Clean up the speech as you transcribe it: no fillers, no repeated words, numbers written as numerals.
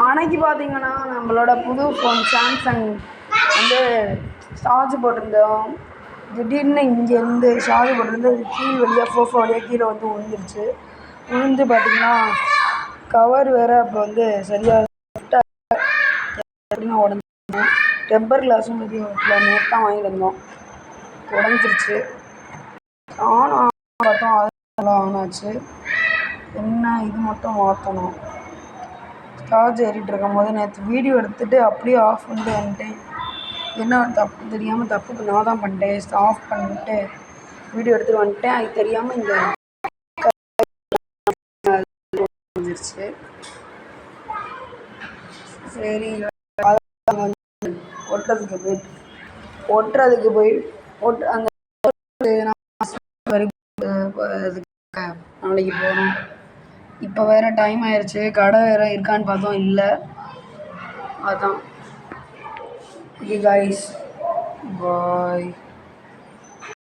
அன்னைக்கு பார்த்தீங்கன்னா நம்மளோட புது ஃபோன் சாம்சங் வந்து சார்ஜ் போட்டிருந்தோம். திடீர்னு இங்கேருந்து சார்ஜ் போட்டிருந்து கீழ் வழியாக ஃபோஃபோ வழியாக கீழே வந்து விழுந்துருச்சு. விழுந்து பார்த்தீங்கன்னா கவர் வேறு அப்போ வந்து சரியாக உடஞ்சி டெம்பர் கிளாஸும் நேற்று தான் வாங்கிட்டு வந்தோம். உடஞ்சிருச்சு. நானும் பார்த்தோம் அதெல்லாம் ஆனாச்சு. என்ன இது மட்டும் மாற்றணும். சார்ஜ் ஏறிட்டு இருக்கும் போது நேற்று வீடியோ எடுத்துகிட்டு அப்படியே ஆஃப் பண்ணிட்டு வந்துட்டேன். என்ன தப்பு தெரியாமல் தப்புக்கு நான் தான் பண்ணிட்டேன். ஆஃப் பண்ணிட்டு வீடியோ எடுத்துகிட்டு வந்துட்டேன். அது தெரியாமல் இங்கே வந்துருச்சு. சரி ஒட்டுறதுக்கு போய் அந்த நாளைக்கு போகணும். இப்போ வேறு டைம் ஆயிடுச்சு. கடை வேறு இருக்கான்னு பார்த்தோம், இல்லை. அதான். ஓகே காய்ஸ், பாய்.